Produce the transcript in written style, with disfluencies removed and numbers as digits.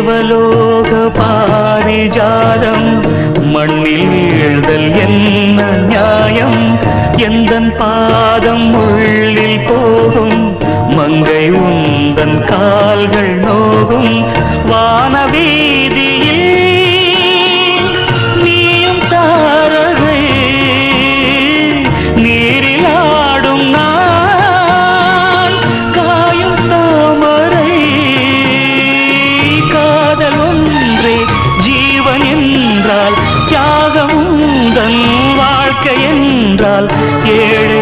தேவலோக பாரிஜாதம் மண்ணில் வீழ்தல் என்ன நியாயம்? எந்தன் பாதம் உள்ளில் போகும் மங்கை உந்தன் கால்கள் நோகும். வானவீதியில் நீயும் தாரகை, நீரில் ஆடும் நான் காயும் தாமரை. காதல் ஒன்றே ஜீவன் என்றால் தியாகம் உந்தன் வாழ்க்கை என்றால் ஏழை